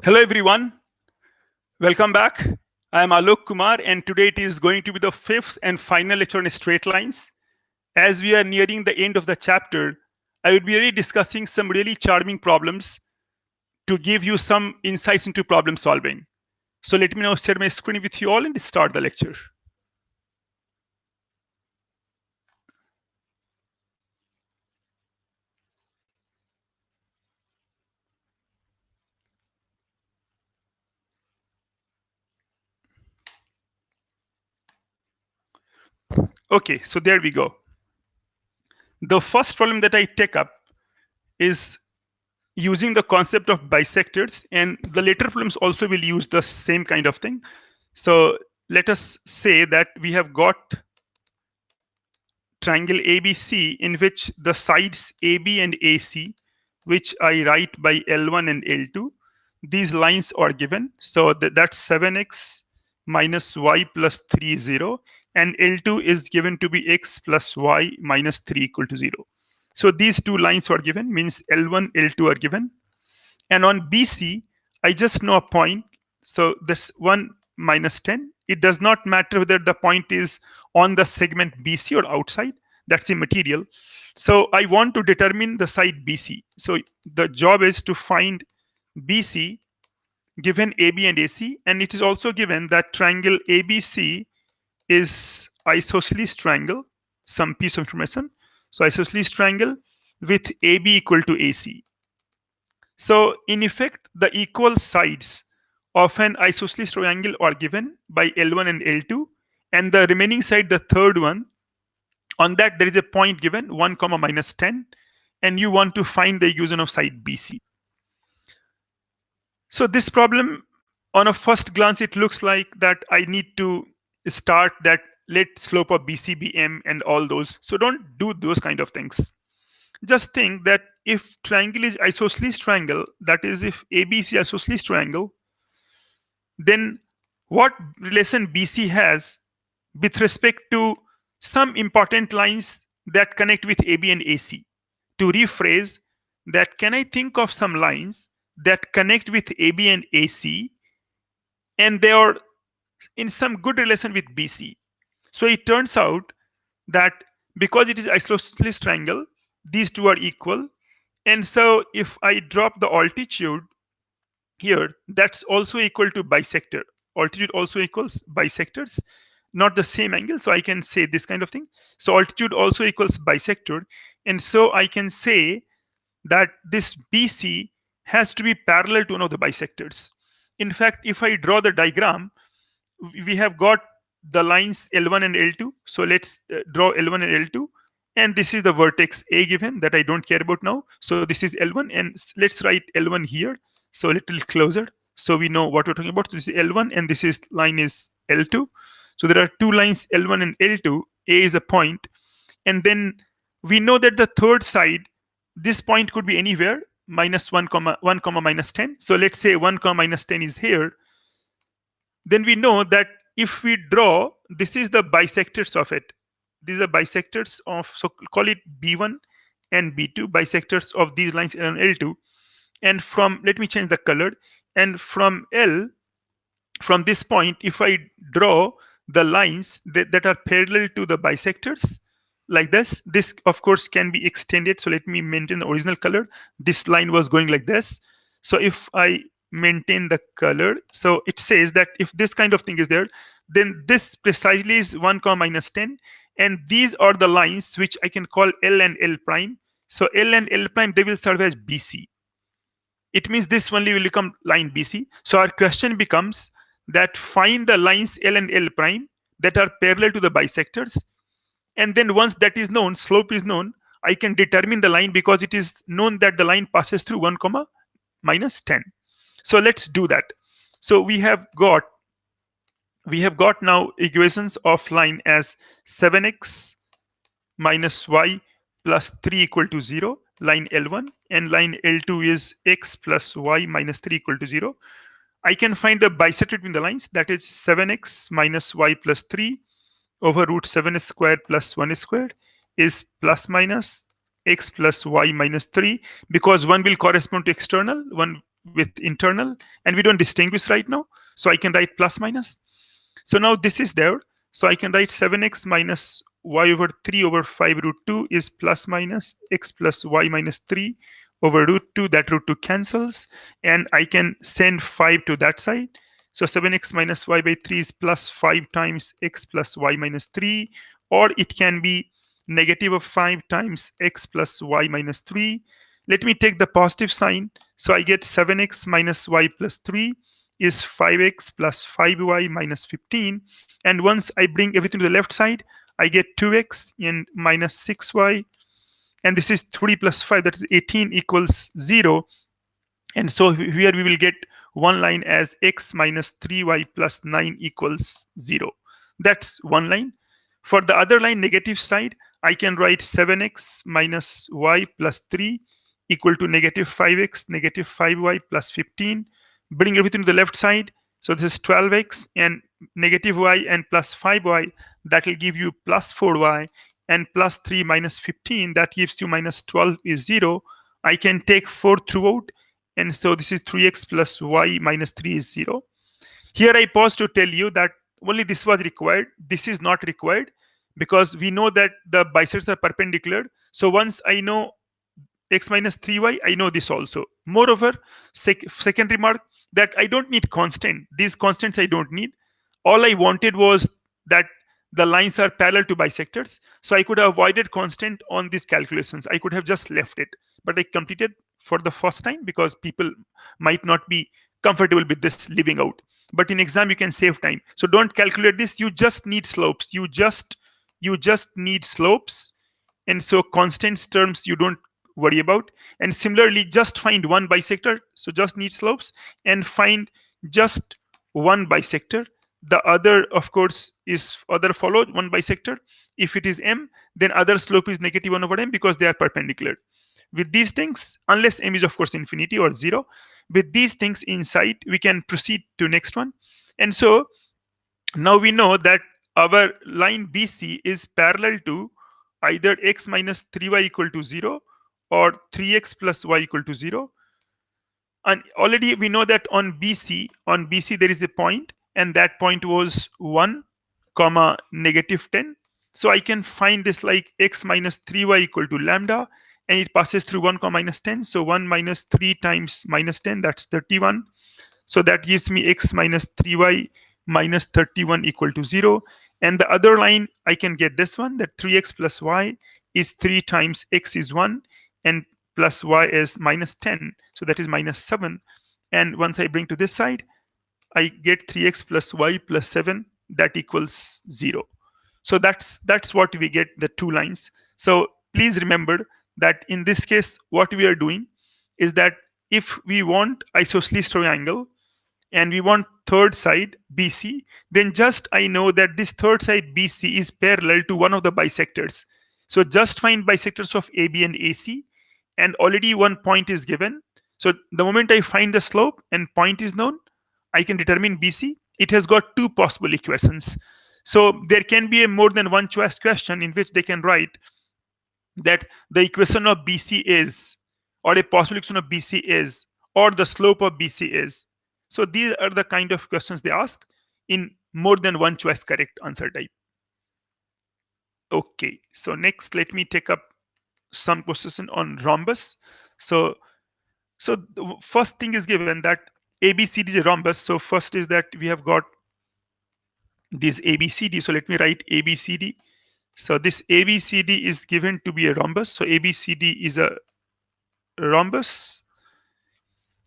Hello everyone, welcome back. I am Alok Kumar and today it is going to be the fifth and final lecture on straight lines. As we are nearing the end of the chapter, I would be really discussing some really charming problems to give you some insights into problem solving. So let me now share my screen with you all and start the lecture. Okay, so there we go. The first problem that I take up is using the concept of bisectors, and the later problems also will use the same kind of thing. So let us say that we have got triangle ABC in which the sides AB and AC, which I write by L1 and L2, these lines are given. So that's 7x minus y plus 3, 0. And L2 is given to be x plus y minus 3 equal to 0. So these two lines are given, means L1, L2 are given. And on BC, I just know a point. So this 1 minus 10. It does not matter whether the point is on the segment BC or outside. That's immaterial. So I want to determine the side BC. So the job is to find BC given AB and AC. And it is also given that triangle ABC is isosceles triangle, some piece of information. So isosceles triangle with AB equal to AC. So in effect, the equal sides of an isosceles triangle are given by L1 and L2, and the remaining side, the third one, on that there is a point given 1 comma minus 10, and you want to find the equation of side BC. So this problem, on a first glance, it looks like that I need to start that let slope of BC be m and all those. So don't do those kind of things. Just think that if triangle is isosceles triangle, that is if ABC isosceles triangle, then what relation BC has with respect to some important lines that connect with AB and AC. To rephrase that, can I think of some lines that connect with AB and AC and they are in some good relation with BC? So it turns out that because it is isosceles triangle, these two are equal. And so if I drop the altitude here, that's also equal to bisector. Altitude also equals bisectors, not the same angle. So I can say this kind of thing. So altitude also equals bisector. And so I can say that this BC has to be parallel to one of the bisectors. In fact, if I draw the diagram, we have got the lines L1 and L2. So let's draw L1 and L2. And this is the vertex A given that I don't care about now. So this is L1, and let's write L1 here. So a little closer, so we know what we're talking about. This is L1, and this is line is L2. So there are two lines L1 and L2. A is a point, and then we know that the third side, this point could be anywhere, minus 1 comma minus 10. So let's say 1 comma minus 10 is here. Then we know that if we draw, this is the bisectors of it. These are bisectors of, so call it B1 and B2, bisectors of these lines L and L2. And from, let me change the color. And from L, from this point, if I draw the lines that are parallel to the bisectors, like this of course can be extended. So let me maintain the original color. This line was going like this. So if I maintain the color, so it says that if this kind of thing is there, then this precisely is 1 comma minus 10. And these are the lines which I can call L and L prime. So L and L prime, they will serve as BC. It means this only will become line BC. So our question becomes that find the lines L and L prime that are parallel to the bisectors. And then once that is known, slope is known, I can determine the line because it is known that the line passes through 1 comma minus 10. So let's do that. So we have got now equations of line as 7x minus y plus 3 equal to 0, line L1, and line L2 is x plus y minus 3 equal to 0. I can find the bisector between the lines, that is 7x minus y plus 3 over root 7 squared plus 1 squared is plus minus x plus y minus 3, because one will correspond to external, one with internal, and we don't distinguish right now. So I can write plus minus. So now this is there. So I can write 7x minus y over 3 over 5 root 2 is plus minus x plus y minus 3 over root 2. That root 2 cancels, and I can send 5 to that side. So 7x minus y by 3 is plus 5 times x plus y minus 3, or it can be negative of 5 times x plus y minus 3. Let me take the positive sign. So I get 7x minus y plus 3 is 5x plus 5y minus 15. And once I bring everything to the left side, I get 2x and minus 6y. And this is 3 plus 5, that is 18 equals 0. And so here we will get one line as x minus 3y plus 9 equals 0. That's one line. For the other line, negative side, I can write 7x minus y plus 3 equal to negative 5x, negative 5y plus 15. Bring everything to the left side. So this is 12x and negative y and plus 5y. That will give you plus 4y, and plus 3 minus 15. That gives you minus 12 is 0. I can take 4 throughout. And so this is 3x plus y minus 3 is 0. Here I pause to tell you that only this was required. This is not required, because we know that the bisectors are perpendicular. So once I know x minus 3y, I know this also. Moreover, second remark, that I don't need constant. These constants I don't need. All I wanted was that the lines are parallel to bisectors. So I could have avoided constant on these calculations. I could have just left it. But I completed for the first time because people might not be comfortable with this leaving out. But in exam, you can save time. So don't calculate this. You just need slopes. You just need slopes. And so constant terms you don't worry about. And similarly, just find one bisector. So just need slopes, and find just one bisector. The other, of course, is other followed one bisector. If it is m, then other slope is negative 1 over m, because they are perpendicular. With these things, unless m is of course infinity or 0, with these things inside, we can proceed to next one. And so now we know that our line BC is parallel to either x minus 3y equal to 0 or 3x plus y equal to 0. And already we know that on BC there is a point, and that point was 1 comma negative 10. So I can find this like x minus 3y equal to lambda, and it passes through 1 comma minus 10. So 1 minus 3 times minus 10, that's 31. So that gives me x minus 3y minus 31 equal to 0. And the other line, I can get this one, that 3x plus y is 3 times x is 1, and plus y is minus 10. So that is minus 7. And once I bring to this side, I get 3x plus y plus 7, that equals 0. So that's what we get, the two lines. So please remember that in this case, what we are doing is that if we want isosceles triangle and we want third side BC, then just I know that this third side BC is parallel to one of the bisectors. So just find bisectors of AB and AC, and already one point is given. So the moment I find the slope and point is known, I can determine BC. It has got two possible equations. So there can be a more than one choice question in which they can write that the equation of BC is, or a possible equation of BC is, or the slope of BC is. So these are the kind of questions they ask in more than one choice correct answer type. Okay, so next let me take up some questions on rhombus. So the first thing is given that ABCD is a rhombus. So first is that we have got this ABCD. So let me write ABCD. So this ABCD is given to be a rhombus. So ABCD is a rhombus.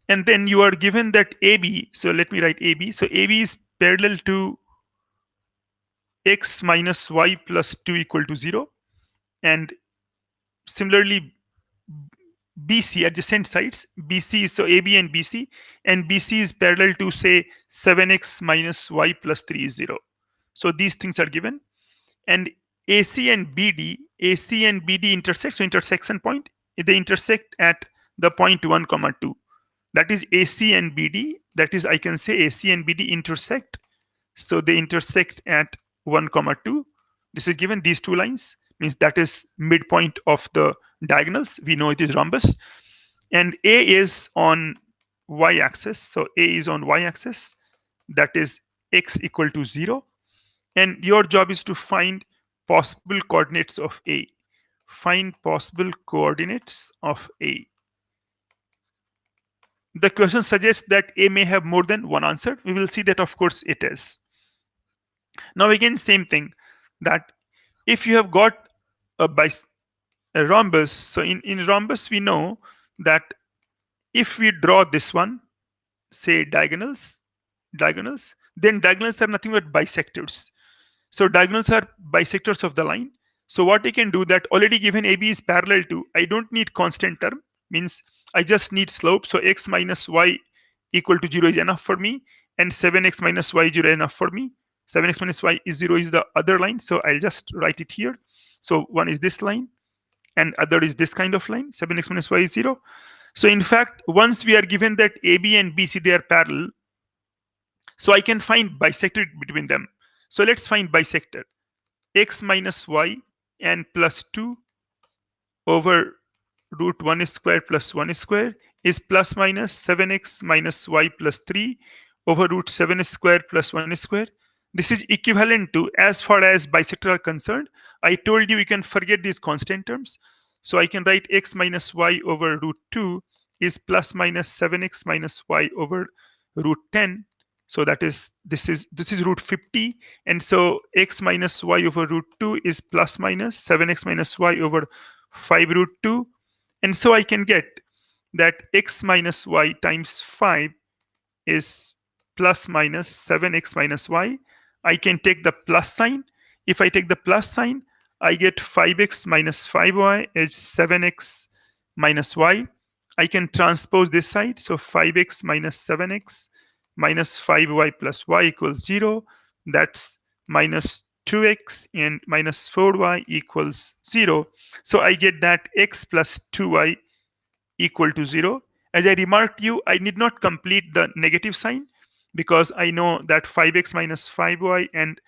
And then you are given that AB. So let me write AB. So AB is parallel to x minus y plus 2 equal to 0. And similarly, BC, adjacent sides, BC is, so AB and BC is parallel to, say, 7x minus y plus 3 is 0. So these things are given. And AC and BD intersect. So intersection point, they intersect at the point 1 comma 2. That is AC and BD. That is, I can say AC and BD intersect. So they intersect at 1 comma 2. This is given. These two lines means that is midpoint of the diagonals. We know it is rhombus. And A is on y-axis. So A is on y-axis. That is x equal to 0. And your job is to find possible coordinates of A. Find possible coordinates of A. The question suggests that A may have more than one answer. We will see that, of course, it is. Now, again, same thing, that if you have got a, a rhombus, so in rhombus, we know that if we draw this one, say diagonals, then diagonals are nothing but bisectors. So diagonals are bisectors of the line. So what I can do, that already given AB is parallel to, I don't need constant term, means I just need slope. So x minus y equal to 0 is enough for me, and 7x minus y 0 is enough for me. 7x minus y is 0 is the other line, so I'll just write it here. So one is this line, and other is this kind of line. 7x minus y is 0. So in fact, once we are given that AB and BC, they are parallel, so I can find bisector between them. So let's find bisector. X minus y and plus 2 over root 1 square plus 1 square is plus minus 7x minus y plus 3 over root 7 square plus 1 square. This is equivalent to, as far as bisector are concerned, I told you can forget these constant terms. So I can write x minus y over root 2 is plus minus 7x minus y over root 10. So that is, this is root 50. And so x minus y over root 2 is plus minus 7x minus y over 5 root 2. And so I can get that x minus y times 5 is plus minus 7x minus y. I can take the plus sign. If I take the plus sign, I get 5x minus 5y is 7x minus y. I can transpose this side. So 5x minus 7x minus 5y plus y equals 0. That's minus 2x and minus 4y equals 0. So I get that x plus 2y equal to 0. As I remarked you, I need not complete the negative sign, because I know that 5x minus 5y, and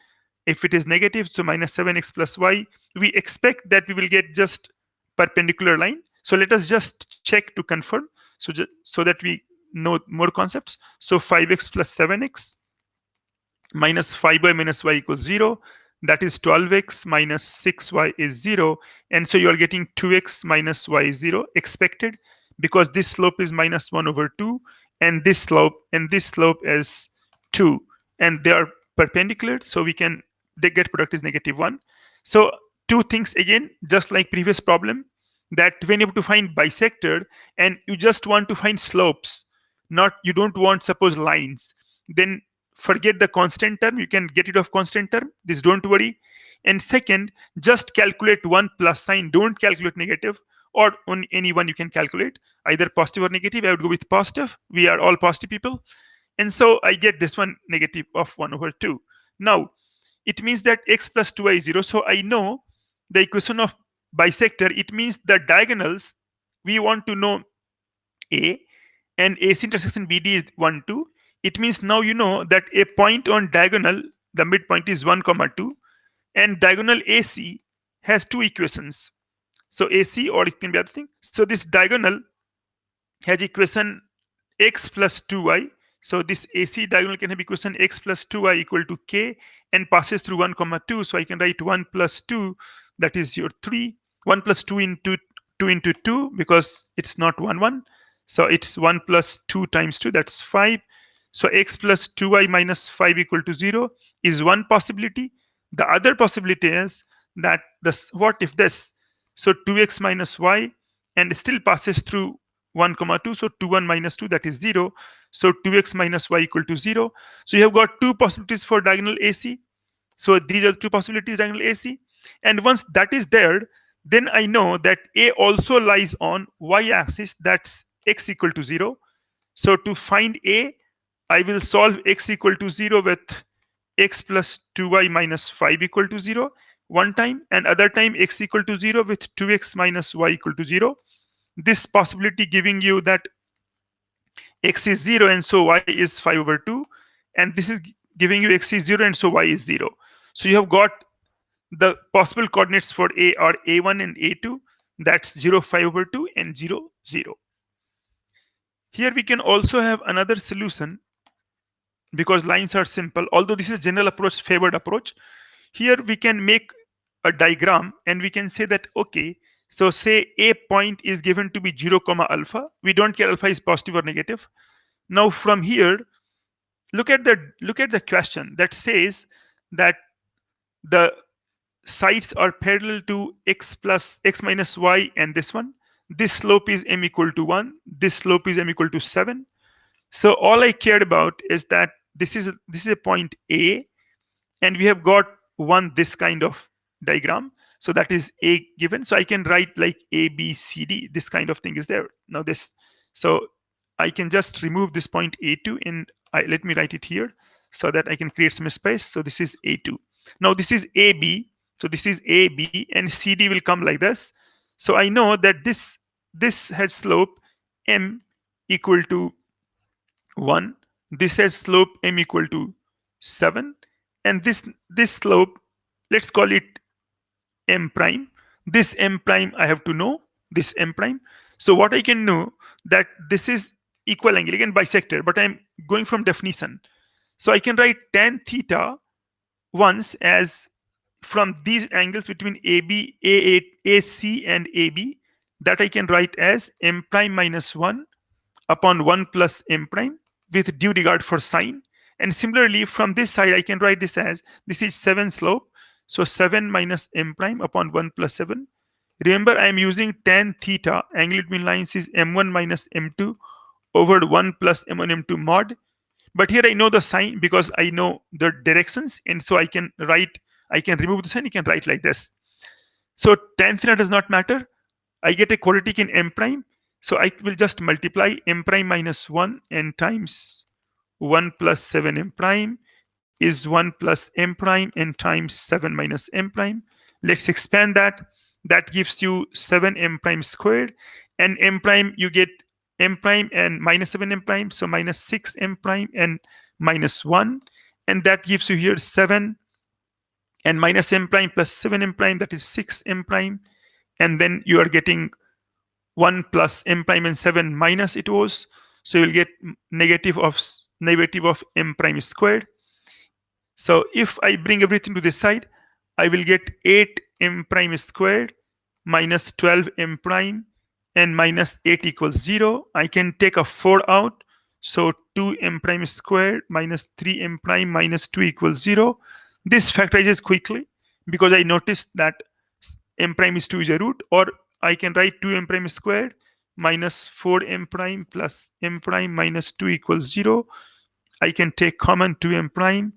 if it is negative, so minus 7x plus y, we expect that we will get just perpendicular line. So let us just check to confirm, so that we know more concepts. So 5x plus 7x minus 5y minus y equals 0. That is 12x minus 6y is 0. And so you are getting 2x minus y is 0 expected, because this slope is minus 1 over 2, and this slope is 2, and they are perpendicular, so we can, the get product is negative 1. So two things again, just like previous problem, that when you have to find bisector and you just want to find slopes, not, you don't want suppose lines, then forget the constant term. You can get rid of constant term. This don't worry. And second, just calculate one plus sign. Don't calculate negative, or on any one you can calculate, either positive or negative. I would go with positive. We are all positive people. And so I get this one negative of 1 over 2. Now, it means that x plus 2y is 0. So I know the equation of bisector. It means the diagonals, we want to know A, and AC intersection BD is 1, 2. It means now you know that a point on diagonal, the midpoint is 1, 2, and diagonal AC has two equations. So AC, or it can be other thing. So this diagonal has equation x plus 2y. So this AC diagonal can have equation x plus 2y equal to k, and passes through 1, 2. So I can write 1 plus 2, that is your 3. 1 plus 2 into 2 into 2, because it's not 1, 1. So it's 1 plus 2 times 2, that's 5. So x plus 2y minus 5 equal to 0 is one possibility. The other possibility is that this, what if this? So 2x minus y, and it still passes through 1, 2. So 2, 1 minus 2, that is 0. So 2x minus y equal to 0. So you have got two possibilities for diagonal AC. So these are two possibilities, diagonal AC. And once that is there, then I know that A also lies on y-axis, that's x equal to 0. So to find A, I will solve x equal to 0 with x plus 2y minus 5 equal to 0 one time, and other time x equal to 0 with 2x minus y equal to 0. This possibility giving you that x is 0 and so y is 5 over 2, and this is giving you x is 0 and so y is 0. So you have got the possible coordinates for A are A1 and A2. That's 0, 5/2 and 0, 0. Here we can also have another solution because lines are simple. Although this is general approach, favored approach, here we can make a diagram and we can say that, okay, so say a point is given to be 0 comma alpha. We don't care alpha is positive or negative. Now from here, look at the question that says that the sides are parallel to x minus y and this one. This slope is m equal to 1. This slope is m equal to 7. So all I cared about is that this is a point A, and we have got one this kind of diagram. So that is A given. So I can write like A, B, C, D. This kind of thing is there. Now this, so I can just remove this point A2 and let me write it here so that I can create some space. So this is A2. Now this is AB. So this is AB and CD will come like this. So I know that this has slope m equal to 1. This has slope m equal to 7. And this slope, let's call it m prime. This m prime I have to know, this m prime. So what I can know that this is equal angle, again bisector, but I'm going from definition. So I can write tan theta once as from these angles between AB, AC and AB, that I can write as m prime minus 1 upon 1 plus m prime with due regard for sign. And similarly, from this side, I can write this as, this is 7 slope. So 7 minus m prime upon 1 plus 7. Remember, I am using tan theta, angle between lines is m1 minus m2 over 1 plus m1 m2 mod. But here I know the sign because I know the directions. And so I can remove the sign, you can write like this. So tan theta does not matter. I get a quadratic in m prime. So I will just multiply m prime minus 1 and times 1 plus 7 m prime is 1 plus m prime and times 7 minus m prime. Let's expand that. That gives you 7 m prime squared. And m prime, you get m prime and minus 7 m prime. So minus 6 m prime and minus 1. And that gives you here 7 and minus m prime plus 7 m prime. That is 6 m prime. And then you are getting 1 plus m prime and 7 minus it was. So you'll get negative of m prime squared. So if I bring everything to this side, I will get 8 m prime squared minus 12 m prime and minus 8 equals 0. I can take a 4 out. So 2 m prime squared minus 3 m prime minus 2 equals 0. This factorizes quickly because I noticed that m prime is 2 is a root, or I can write 2 m prime squared minus 4 m prime plus m prime minus 2 equals 0. I can take common 2 m prime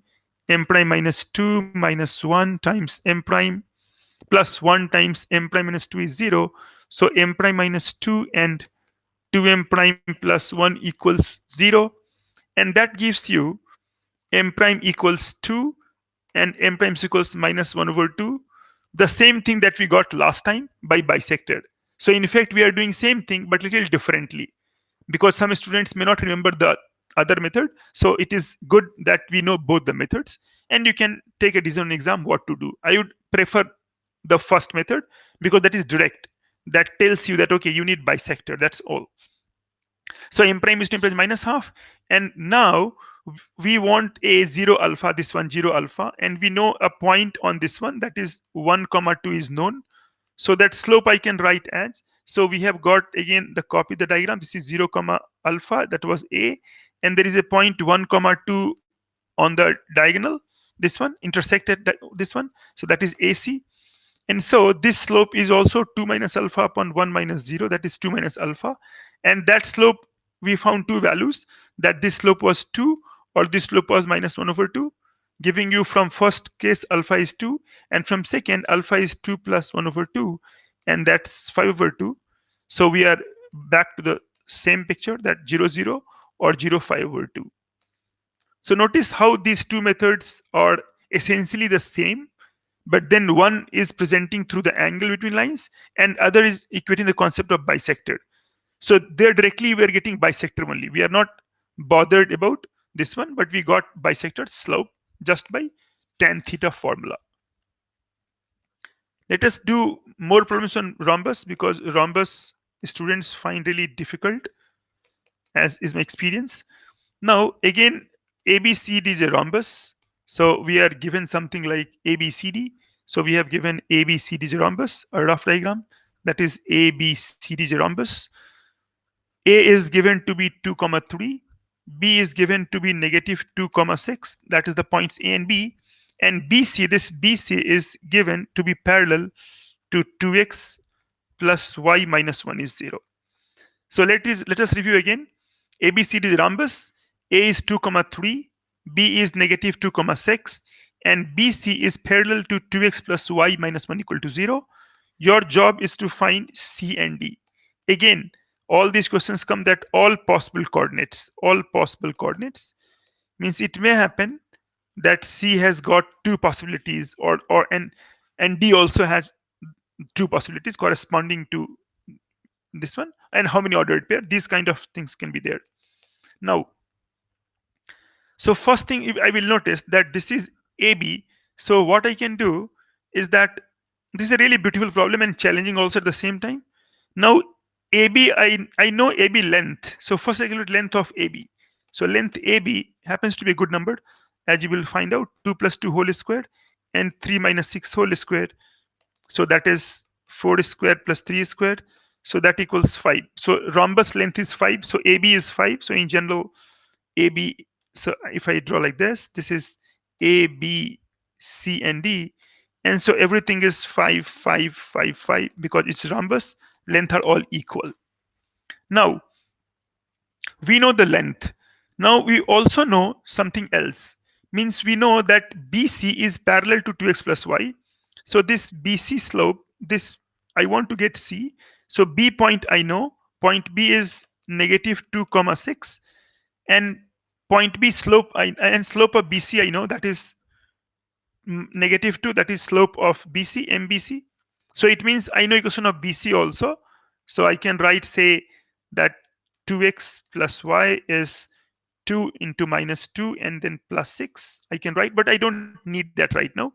minus 2 minus 1 times m prime plus 1 times m prime minus 2 is 0. So m prime minus 2 and 2m prime plus 1 equals 0. And that gives you m prime equals 2 and m prime equals minus 1 over 2. The same thing that we got last time by bisected. So in fact, we are doing same thing, but little differently because some students may not remember the other method. So it is good that we know both the methods and you can take a decision exam what to do. I would prefer the first method because that is direct. That tells you that, okay, you need bisector, that's all. So m prime is to m prime minus half. And now we want a 0 alpha, this one 0 alpha, and we know a point on this one that is 1 comma 2 is known. So that slope I can write as, so we have got again the copy the diagram. This is 0 comma alpha, that was A, and there is a point 1 comma 2 on the diagonal, this one intersected this one, so that is AC. And so this slope is also 2 minus alpha upon 1 minus 0, that is 2 minus alpha. And that slope, we found two values, that this slope was 2 or this slope was minus 1 over 2, giving you from first case alpha is 2, and from second alpha is 2 plus 1 over 2, and that's 5 over 2. So we are back to the same picture, that 0, 0 or 0, 5 over 2. So notice how these two methods are essentially the same, but then one is presenting through the angle between lines and other is equating the concept of bisector. So there directly we are getting bisector only. We are not bothered about this one, but we got bisector slope just by tan theta formula. Let us do more problems on rhombus, because rhombus students find really difficult, as is my experience. Now, again, ABCD is a rhombus. So we are given something like ABCD. So we have given ABCD is a rhombus, a rough diagram. That is ABCD is a rhombus. A is given to be 2 comma 3. B is given to be negative 2 comma 6. That is the points A and B. And BC, this BC is given to be parallel to 2x plus y minus 1 is 0. So let us review again. ABCD is rhombus. A is 2 comma 3. B is negative 2 comma 6. And BC is parallel to 2x plus y minus 1 equal to 0. Your job is to find C and D. Again, all these questions come that all possible coordinates means it may happen that C has got two possibilities, or and D also has two possibilities corresponding to this one, and how many ordered pair. These kind of things can be there. Now, so first thing I will notice that this is AB. So what I can do is that this is a really beautiful problem and challenging also at the same time. Now, AB, I know AB length. So first I calculate length of AB. So length AB happens to be a good number, as you will find out. 2 plus 2 whole squared and 3 minus 6 whole squared. So that is 4 squared plus 3 squared. So that equals 5. So rhombus length is 5. So AB is 5. So in general, AB, so if I draw like this is A, B, C, and D. And so everything is 5, 5, 5, 5, because it's rhombus. Length are all equal. Now, we know the length. Now we also know something else. Means we know that BC is parallel to 2x plus y. So this BC slope, this I want to get C. So B point I know. Point B is negative 2 comma 6. And point B slope, and slope of BC I know, that is negative 2, that is slope of BC, MBC. So it means I know equation of BC also. So I can write, say, that 2x plus y is 2 into minus 2 and then plus 6. I can write, but I don't need that right now.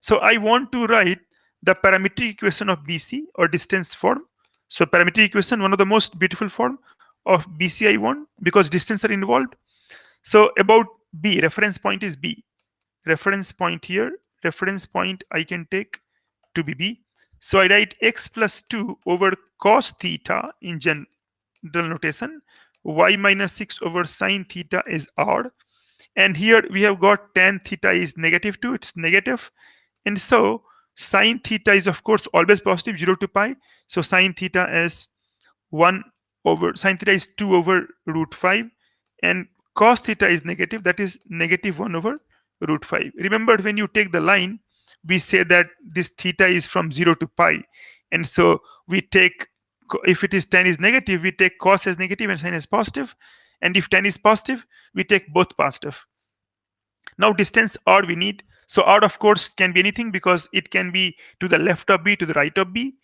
So I want to write the parametric equation of BC, or distance form. So parametric equation, one of the most beautiful form of BC I want, because distance are involved. So about B, reference point is B. Reference point here, reference point I can take to be B. So I write x plus 2 over cos theta in general notation. Y minus 6 over sine theta is R. And here we have got tan theta is negative 2. It's negative. And so sine theta is, of course, always positive, 0 to pi. So sine theta is 1 over, sine theta is 2 over root 5. And cos theta is negative, that is negative 1 over root 5. Remember, when you take the line, we say that this theta is from 0 to pi. And so we take, if it is tan is negative, we take cos as negative and sine as positive. And if tan is positive, we take both positive. Now distance R we need. So R, of course, can be anything, because it can be to the left of B, to the right of B.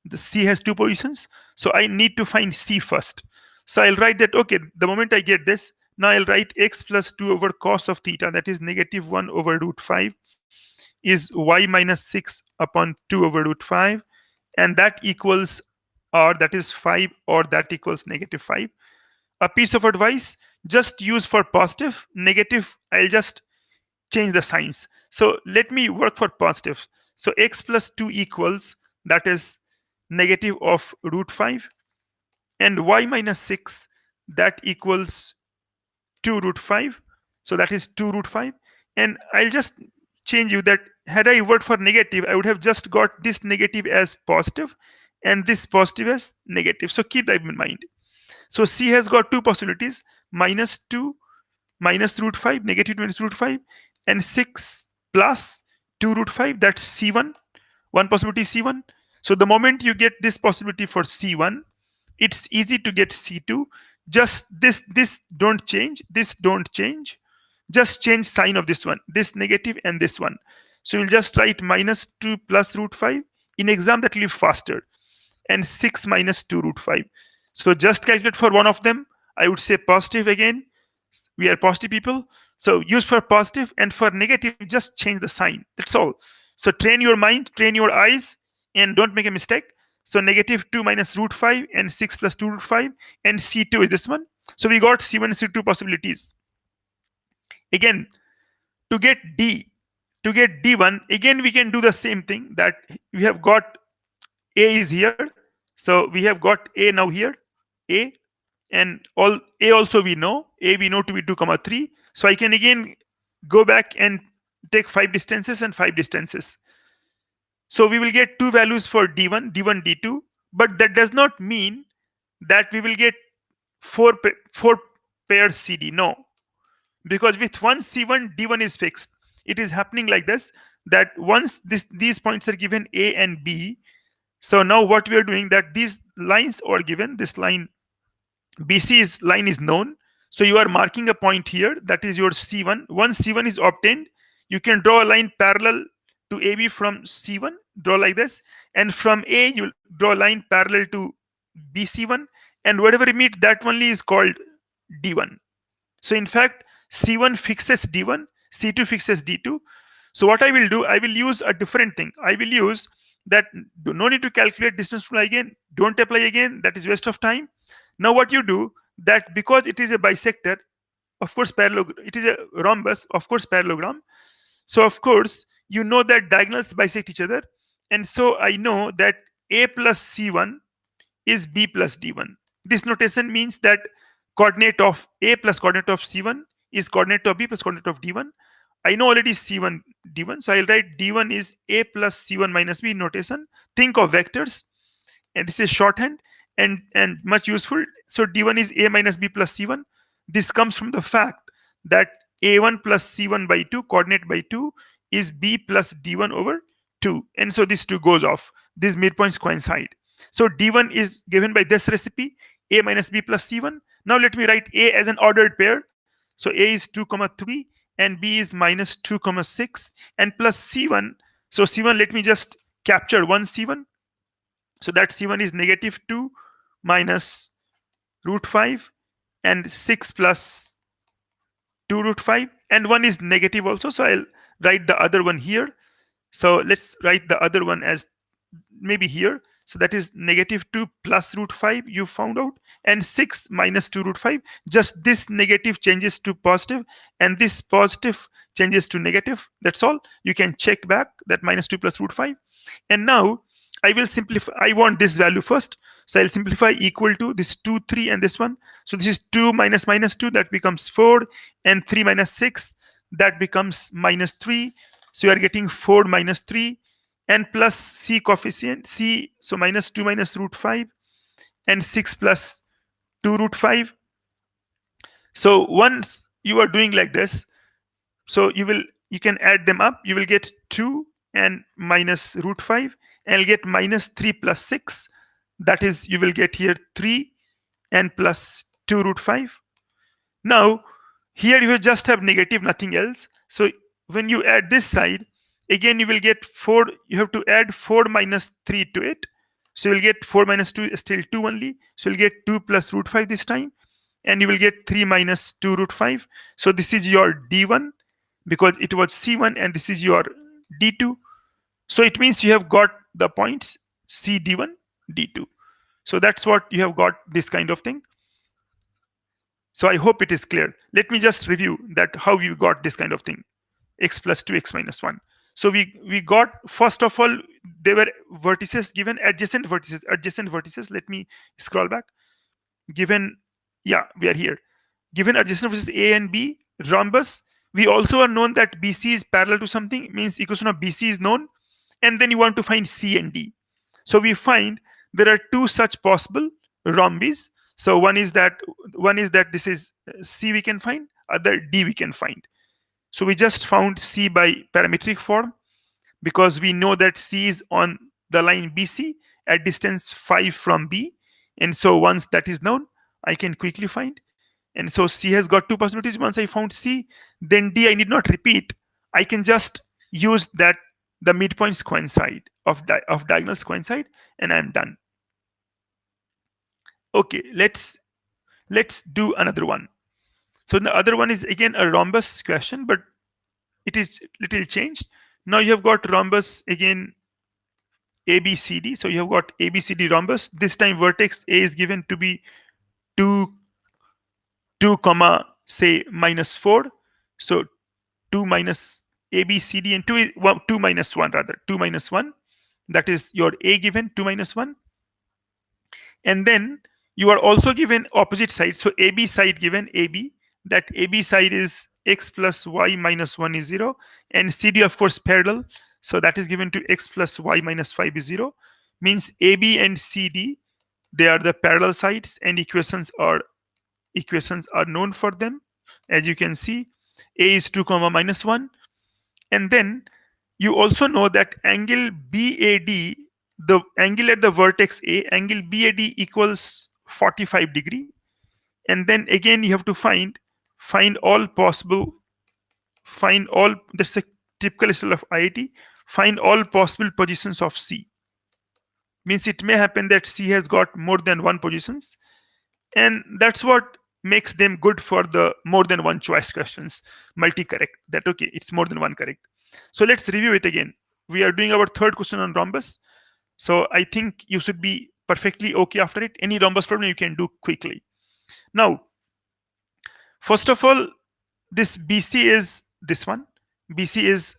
The C has two positions. So I need to find C first. So I'll write that, okay, the moment I get this, now I'll write x plus 2 over cos of theta, that is negative 1 over root 5, is y minus 6 upon 2 over root 5. And that equals R, that is 5, or that equals negative 5. A piece of advice, just use for positive. Negative, I'll just change the signs. So let me work for positive. So x plus 2 equals, that is negative of root 5. And y minus 6, that equals 2 root 5. So that is 2 root 5. And I'll just change you that had I worked for negative, I would have just got this negative as positive and this positive as negative. So keep that in mind. So C has got two possibilities, minus 2 minus root 5, negative minus root 5, and 6 plus 2 root 5, that's C1. One possibility is C1. So the moment you get this possibility for C1, it's easy to get C2. Just this don't change, this don't change. Just change sign of this one, this negative and this one. So you'll just write minus 2 plus root 5. In exam, that will be faster. And 6 minus 2 root 5. So just calculate for one of them. I would say positive again. We are positive people. So use for positive, and for negative, just change the sign. That's all. So train your mind, train your eyes. and don't make a mistake. So negative 2 minus root 5 and 6 plus 2 root 5, and C2 is this one. So we got C1 and C2 possibilities. Again, to get D1, again we can do the same thing, that we have got A is here. So we have got A now here, A, and all A also we know to be 2 comma 3. So I can again go back and take 5 distances and 5 distances. So we will get 2 values for D1, D2, but that does not mean that we will get 4 pairs CD. No, because with one C1, D1 is fixed. It is happening like this, that once these points are given A and B, so now what we are doing, that these lines are given, this line BC line is known. So you are marking a point here, that is your C1. Once C1 is obtained, you can draw a line parallel to AB from C1, draw like this, and from A you draw a line parallel to BC1, and whatever you meet, that only is called D1. So in fact, C1 fixes D1, C2 fixes D2. So what I will do, I will use a different thing. I will use that, no need to calculate distance from again, don't apply again, that is waste of time. Now what you do, that because it is a bisector, of course parallelogram, it is a rhombus, of course parallelogram. So of course you know that diagonals bisect each other, and so I know that A plus C1 is B plus D1. This notation means that coordinate of A plus coordinate of C1 is coordinate of B plus coordinate of D1. I know already C1, D1, so I'll write D1 is A plus C1 minus B notation. Think of vectors, and this is shorthand and much useful. So D1 is A minus B plus C1. This comes from the fact that A1 plus C1 by 2, coordinate by 2, is B plus D1 over 2. And so this 2 goes off. These midpoints coincide. So D1 is given by this recipe, A minus B plus C1. Now let me write A as an ordered pair. So A is 2 comma 3 and B is minus 2 comma 6 and plus C1. So C1, let me just capture one C1. So that C1 is negative 2 minus root 5 and 6 plus 2 root 5, and 1 is negative also. So I'll write the other one here. So let's write the other one as maybe here. So that is negative 2 plus root 5, you found out, and 6 minus 2 root 5. Just this negative changes to positive, and this positive changes to negative. That's all. You can check back that minus 2 plus root 5. And now I will simplify. I want this value first. So I'll simplify equal to this 2, 3, and this one. So this is 2 minus minus 2, that becomes 4, and 3 minus 6, that becomes minus 3. So you are getting 4 minus 3. And plus C coefficient, C, so minus 2 minus root 5 and 6 plus 2 root 5. So once you are doing like this, so you can add them up. You will get 2 and minus root 5, and you'll get minus 3 plus 6. That is, you will get here 3 and plus 2 root 5. Now here you will just have negative, nothing else. So when you add this side, again you will get 4. You have to add 4 minus 3 to it. So you will get 4 minus 2 is still 2 only. So you'll get 2 plus root 5 this time, and you will get 3 minus 2 root 5. So this is your D1 because it was C1, and this is your D2. So it means you have got the points C, D1, D2. So that's what you have got, this kind of thing. So I hope it is clear. Let me just review that how you got this kind of thing. X plus 2, x minus 1. So we got, first of all, there were vertices given, adjacent vertices. Let me scroll back. Given, yeah, we are here. Given adjacent vertices A and B, rhombus. We also are known that BC is parallel to something, means equation of BC is known. And then you want to find C and D. So we find there are 2 such possible rhombies. So one is that this is C we can find, other D we can find. So we just found C by parametric form because we know that C is on the line BC at distance 5 from B. And so once that is known, I can quickly find. And so C has got 2 possibilities. Once I found C, then D I need not repeat. I can just use that the midpoints coincide, of diagonals coincide, and I'm done. Okay, let's do another one. So the other one is again a rhombus question, but it is little changed. Now you have got rhombus again ABCD. So you have got ABCD rhombus. This time vertex A is given to be 2, 2 comma say -4. So 2 minus ABCD, and 2 is 2 minus 1 rather. 2 minus 1. That is your A given 2 minus 1. And then you are also given opposite side. So AB side given AB. That AB side is x plus y minus 1 is 0. And CD, of course, parallel. So that is given to x plus y minus 5 is 0. Means AB and CD, they are the parallel sides, and equations are known for them. As you can see, A is 2 comma minus 1. And then you also know that angle BAD, the angle at the vertex A, angle BAD equals 45 degree. And then again you have to find all possible, that's a typical style of IIT, find all possible positions of C. Means it may happen that C has got more than one positions, and that's what makes them good for the more than one choice questions, multi-correct. That okay, it's more than one correct. So let's review it again. We are doing our third question on rhombus. So I think you should be perfectly okay after it. Any rhombus problem you can do quickly. Now, first of all, this BC is this one. BC is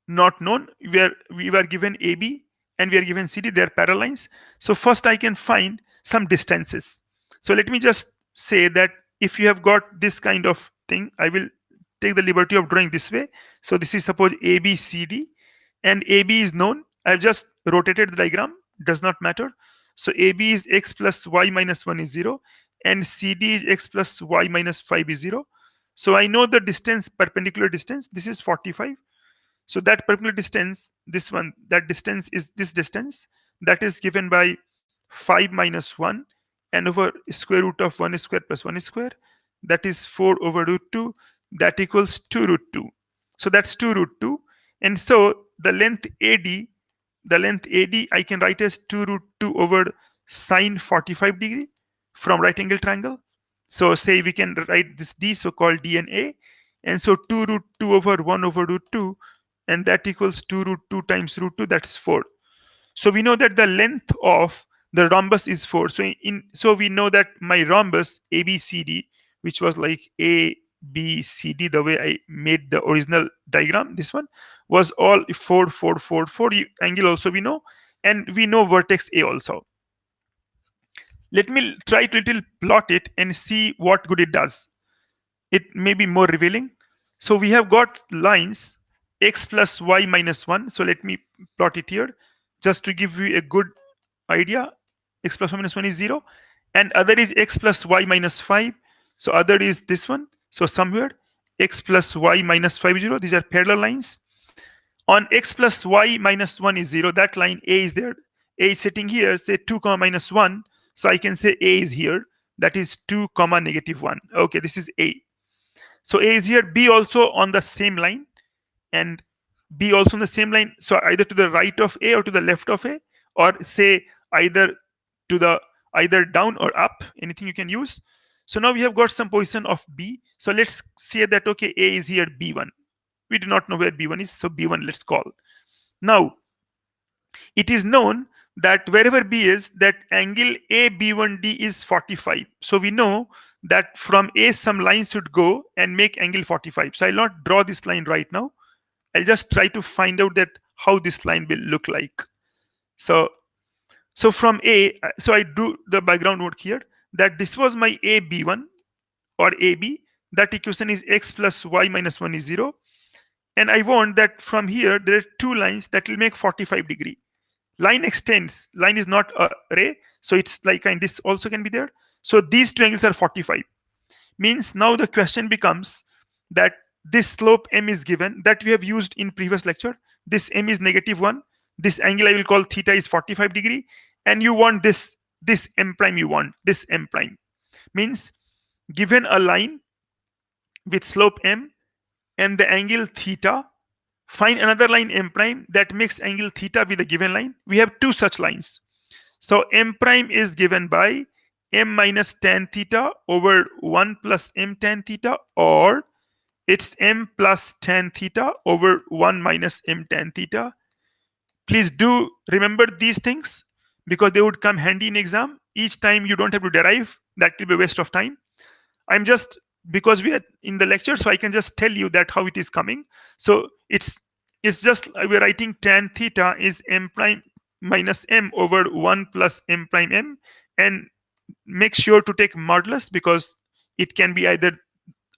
not known. We were given AB and we are given CD. They are parallel lines. So first I can find some distances. So let me just say that if you have got this kind of thing, I will take the liberty of drawing this way. So this is suppose ABCD, and AB is known. I've just rotated the diagram, does not matter. So AB is x plus y minus 1 is 0, and CD is x plus y minus 5 is 0. So I know the distance, perpendicular distance, this is 45. So that perpendicular distance, this one, that distance is this distance, that is given by 5 minus 1 and over square root of 1 square plus 1 square. That is 4 over root 2. That equals 2 root 2. So that's 2 root 2. And so the length AD, I can write as 2 root 2 over sine 45 degree from right angle triangle. So say we can write this D, so called D and A. And so 2 root 2 over 1 over root 2, and that equals 2 root 2 times root 2, that's 4. So we know that the length of the rhombus is 4. So we know that my rhombus ABCD, which was like ABCD, the way I made the original diagram, this one was all 4, 4, 4, 4. Angle also we know, and we know vertex A also. Let me try to little plot it and see what good it does. It may be more revealing. So we have got lines x plus y minus 1. So let me plot it here just to give you a good idea. X plus y minus 1 is 0, and other is x plus y minus 5. So other is this one. So somewhere x plus y minus 5 is 0. These are parallel lines. On x plus y minus 1 is 0, that line A is there. A is sitting here, say 2 comma minus 1. So I can say A is here. That is 2 comma negative 1. Okay, this is A. So A is here. B also on the same line, and B also on the same line. So either to the right of A or to the left of A, or say either down or up, anything you can use. So now we have got some position of B. So let's say that okay, A is here, B1. We do not know where B1 is, so B1 let's call. Now it is known that wherever B is, that angle AB1D is 45. So we know that from A some lines should go and make angle 45. So I'll not draw this line right now. I'll just try to find out that how this line will look like. So from A, so I do the background work here, that this was my AB1 or AB. That equation is x plus y minus 1 is 0. And I want that from here, there are two lines that will make 45 degree. Line extends. Line is not a ray. So it's like, and this also can be there. So these two angles are 45. Means now the question becomes that this slope M is given, that we have used in previous lecture. This M is -1. This angle I will call theta is 45 degree. And you want this M prime, you want this M prime. Means given a line with slope M and the angle theta, find another line M prime that makes angle theta with a given line. We have two such lines. So M prime is given by M minus tan theta over 1 plus M tan theta, or it's M plus tan theta over 1 minus M tan theta. Please do remember these things because they would come handy in exam. Each time you don't have to derive, that will be a waste of time. I'm just, because we are in the lecture, so I can just tell you that how it is coming. So it's just we're writing tan theta is m prime minus m over 1 plus m prime m, and make sure to take modulus because it can be either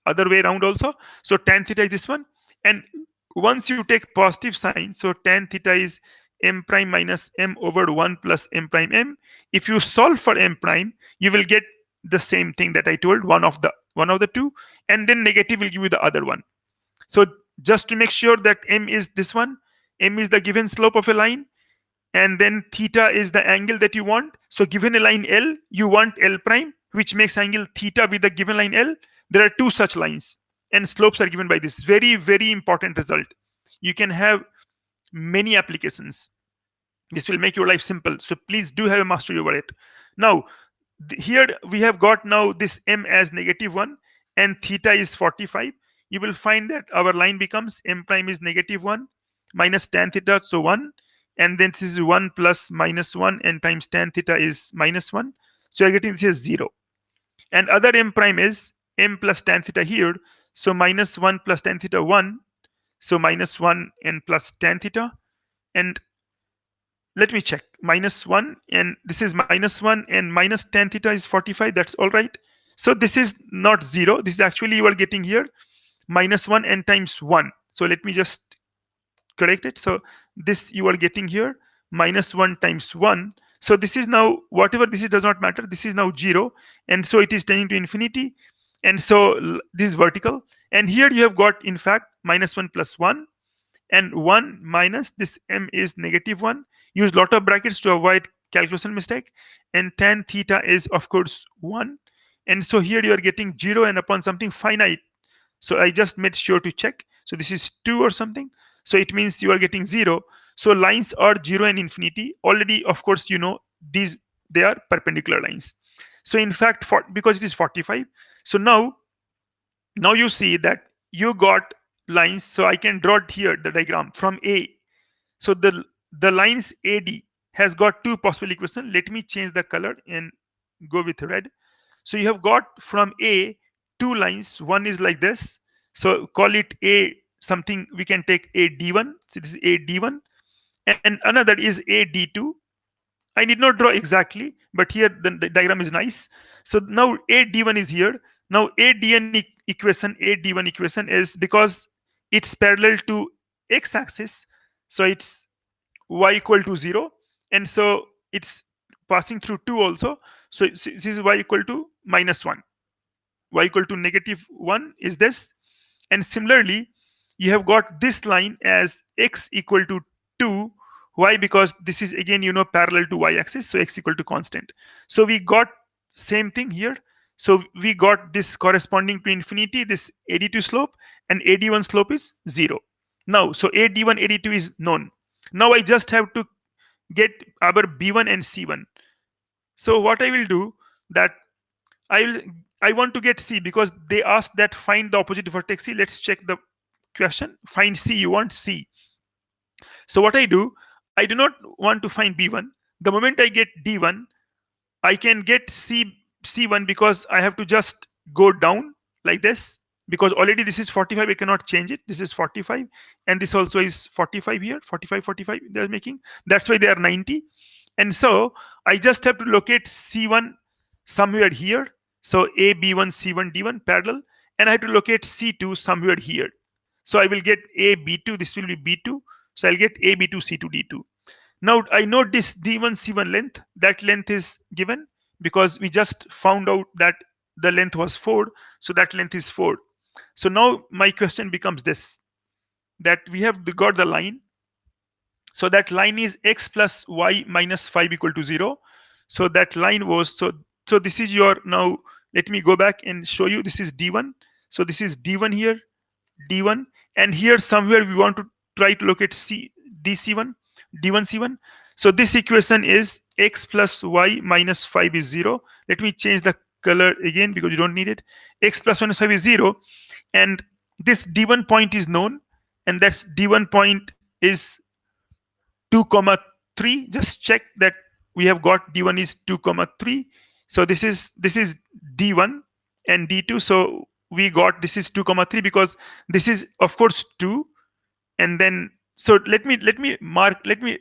other way around also. So tan theta is this one, and once you take positive sign, so tan theta is m prime minus m over 1 plus m prime m. If you solve for m prime, you will get the same thing that I told, one of the two, and then negative will give you the other one. So just to make sure that m is this one, m is the given slope of a line, and then theta is the angle that you want. So given a line L, you want L prime, which makes angle theta with the given line L. There are two such lines, and slopes are given by this. Very, very important result. You can have many applications. This will make your life simple. So please do have a mastery over it. Now, here we have got now this m as -1 and theta is 45. You will find that our line becomes m prime is -1 minus tan theta, so 1, and then this is 1 plus -1 and times tan theta is -1. So you're getting this as 0. And other m prime is m plus tan theta here. So -1 plus tan theta 1. So -1 and plus tan theta. And let me check. -1 and this is -1 and minus tan theta is 45. That's all right. So this is not 0. This is actually you are getting here -1 and times 1. So let me just correct it. So this you are getting here -1 times 1. So this is now whatever this is does not matter. This is now 0, and so it is tending to infinity. And so this is vertical. And here you have got in fact -1 plus 1, and 1 minus this m is -1. Use lot of brackets to avoid calculation mistake. And tan theta is of course 1. And so here you are getting 0 and upon something finite. So I just made sure to check. So this is 2 or something. So it means you are getting 0. So lines are 0 and infinity. Already, of course, you know these, they are perpendicular lines. So in fact, because it is 45. So now you see that you got lines. So I can draw it here, the diagram from A. So the lines AD has got two possible equations. Let me change the color and go with red. So you have got from A two lines. One is like this. So call it A something. We can take A D1. So this is A D1. And another is A D2. I need not draw exactly, but here the diagram is nice. So now A D1 is here. Now A D1 equation is because it's parallel to x-axis. So it's y equal to 0. And so it's passing through 2 also. So this is y equal to -1. Y equal to -1 is this. And similarly, you have got this line as x equal to 2. Why? Because this is again, parallel to y-axis. So x equal to constant. So we got same thing here. So we got this corresponding to infinity, this AD2 slope, and AD1 slope is 0. Now, so AD1, AD2 is known. Now I just have to get our B1 and C1. So what I will do that I want to get C because they asked that find the opposite vertex C. Let's check the question. Find C. You want C. So what I do not want to find B1. The moment I get D1, I can get C1 because I have to just go down like this, because already this is 45. I cannot change it. This is 45, and this also is 45 here. 45 they're making. That's why they are 90. And so I just have to locate C1 somewhere here. So A, B1, C1, D1 parallel, and I have to locate C2 somewhere here. So I will get A, B2. This will be B2. So I'll get A, B2, C2, D2. Now I know this D1, C1 length. That length is given because we just found out that the length was 4. So that length is 4. So now my question becomes this, that we have got the line. So that line is x plus y minus 5 equal to 0. So that line was, so this is your, now let me go back and show you. This is D1. So this is D1 here, D1. And here somewhere we want to try to locate DC1, D1, C1. So this equation is x plus y minus 5 is 0. Let me change the color again because you don't need it. X plus minus 5 is 0. And this D1 point is known. And that's D1 point is 2 comma 3. Just check that we have got d1 is 2 comma 3. So this is d1 and d2. So we got this is 2 comma 3 because this is of course 2. And then so let me mark d1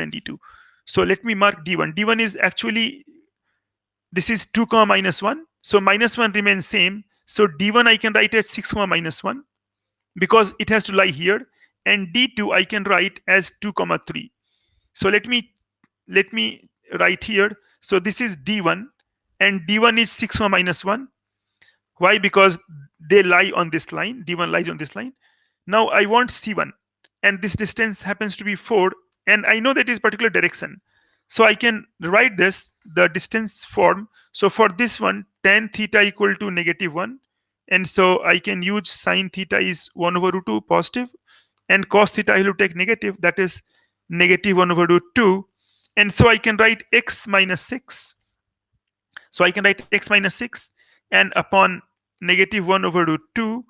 and d2. So let me mark d1 is actually this is 2 comma minus 1. So minus 1 remains same. So d1 I can write as 6 comma minus 1 because it has to lie here, and d2 I can write as 2 comma 3. So let me write here. So this is d1 and d1 is 6 comma minus 1. Why? Because they lie on this line. d1 lies on this line. Now I want c1, and this distance happens to be 4, and I know that is particular direction. So I can write this, the distance form. So for this one, tan theta equal to -1. And so I can use sine theta is 1 over root 2 positive, and cos theta I will take negative, that is -1 over root 2. And so I can write x minus 6. So I can write x minus 6, and upon -1 over root 2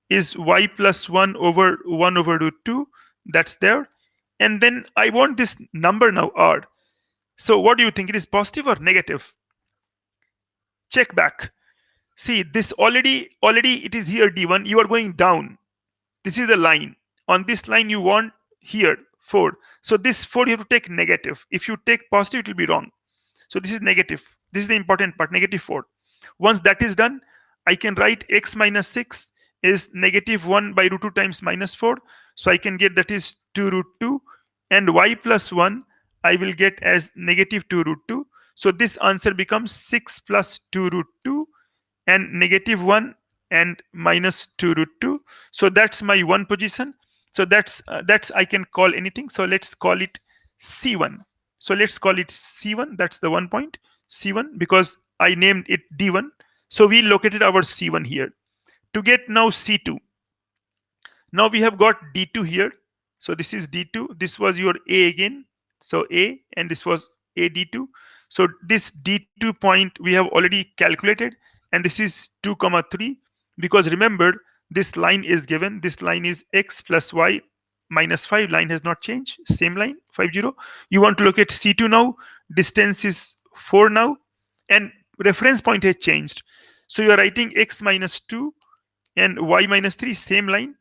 is y plus 1 over root 2. That's there. And then I want this number now r. So what do you think? It is positive or negative? Check back. See, this already it is here d1. You are going down. This is the line. On this line you want here 4. So this 4 you have to take negative. If you take positive, it will be wrong. So this is negative. This is the important part, -4. Once that is done, I can write x minus 6 is -1 by root 2 times -4. So I can get that is 2 root 2, and y plus 1 I will get as -2 root 2. So this answer becomes 6 plus 2 root 2 and -1 and minus 2 root 2. So that's my one position. So that's I can call anything. So let's call it C1. So let's call it C1. That's the 1 point, C1, because I named it D1. So we located our C1 here. To get now C2. Now we have got D2 here. So this is D2. This was your A again. So A, and this was A D2. So this D2 point we have already calculated, and this is 2 comma 3, because remember this line is given. This line is x plus y minus 5. Line has not changed. Same line, 5 0. You want to look at C2 now. Distance is 4 now, and reference point has changed. So you are writing x minus 2 and y minus 3, same line.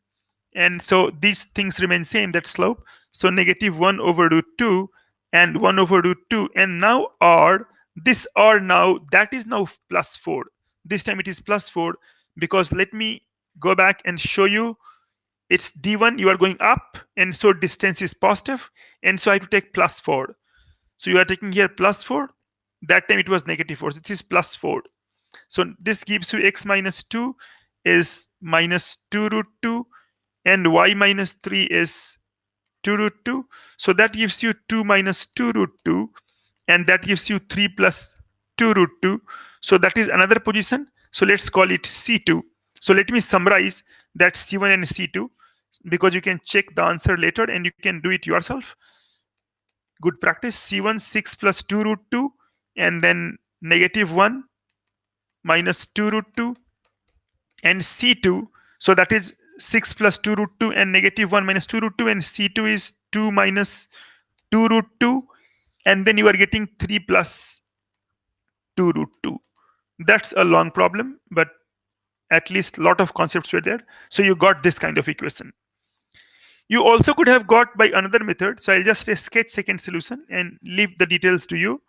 And so these things remain same, that slope. So -1 over root 2 and 1 over root 2. And now r, this r now, that is now plus 4. This time it is plus 4, because let me go back and show you. It's d1, you are going up, and so distance is positive, and so I have to take plus 4. So you are taking here plus 4. That time it was -4. So this is plus 4. So this gives you x minus 2 is minus 2 root 2, and y minus 3 is 2 root 2. So that gives you 2 minus 2 root 2, and that gives you 3 plus 2 root 2. So that is another position. So let's call it C2. So let me summarize that C1 and C2, because you can check the answer later and you can do it yourself. Good practice. C1, 6 plus 2 root 2, and then -1 minus 2 root 2, and C2. So that is 6 plus 2 root 2 and -1 minus 2 root 2, and C2 is 2 minus 2 root 2, and then you are getting 3 plus 2 root 2. That's a long problem, but at least a lot of concepts were there. So you got this kind of equation. You also could have got by another method. So I'll just sketch second solution and leave the details to you.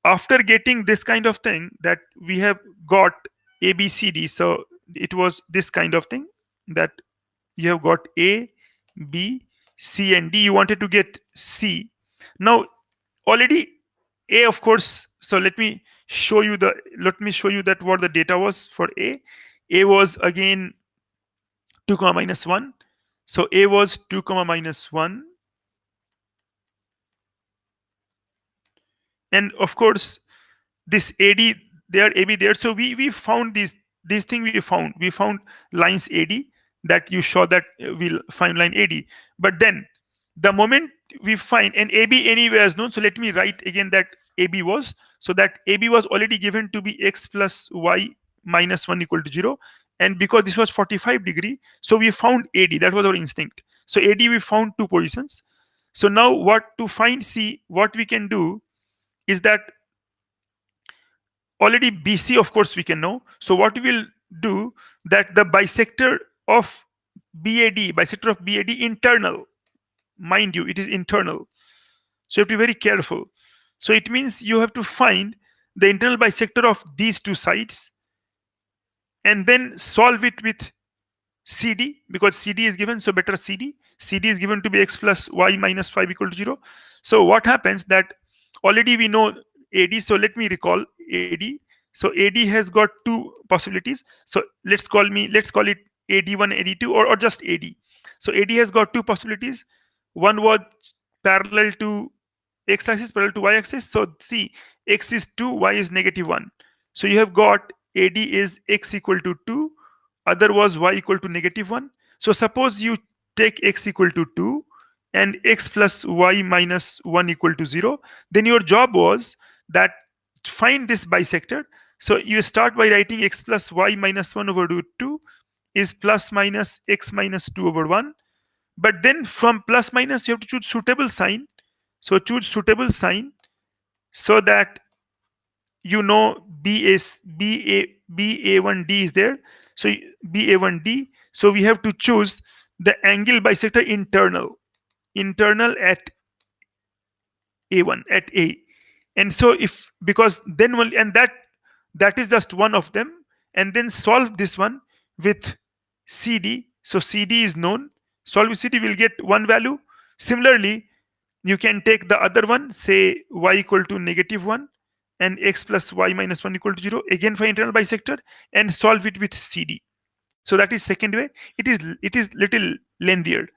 After getting this kind of thing, that we have got A, B, C, D. So it was this kind of thing, that you have got A, B, C, and D. You wanted to get C. Now already A, of course. So let me show you that what the data was for A. A was again 2 comma minus 1. So A was 2 comma minus 1. And of course, this AD there, AB there. So we found this thing we found lines AD, that you saw that we'll find line AD. But then the moment we find, and AB anywhere is known. So let me write again that AB was, so that AB was already given to be x plus y minus 1 equal to 0. And because this was 45 degree, so we found AD. That was our instinct. So AD we found 2 positions. So now what to find C, what we can do is that already BC, of course, we can know. So what we will do, that the bisector of bisector of BAD internal, mind you, it is internal. So you have to be very careful. So it means you have to find the internal bisector of these two sides and then solve it with CD, because CD is given, so better CD. CD is given to be x plus y minus 5 equal to 0. So what happens that already we know AD, so let me recall AD. So AD has got two possibilities. So let's call it AD1, AD2, or just AD. So AD has got two possibilities. One was parallel to x-axis, parallel to y-axis. So see, x is 2, y is -1. So you have got AD is x equal to 2, other was y equal to -1. So suppose you take x equal to 2 and x plus y minus 1 equal to 0, then your job was that find this bisector. So you start by writing x plus y minus 1 over root 2 is plus minus x minus 2 over 1. But then from plus minus you have to choose suitable sign. So choose suitable sign so that you know BA1D is there. So BA1D. So we have to choose the angle bisector internal at A1 at A. And so if because then only, and that is just one of them, and then solve this one with CD. So CD is known. Solve with CD, will get one value. Similarly, you can take the other one, say y equal to -1 and x plus y minus 1 equal to 0, again for internal bisector, and solve it with CD. So that is second way. It is little lengthier,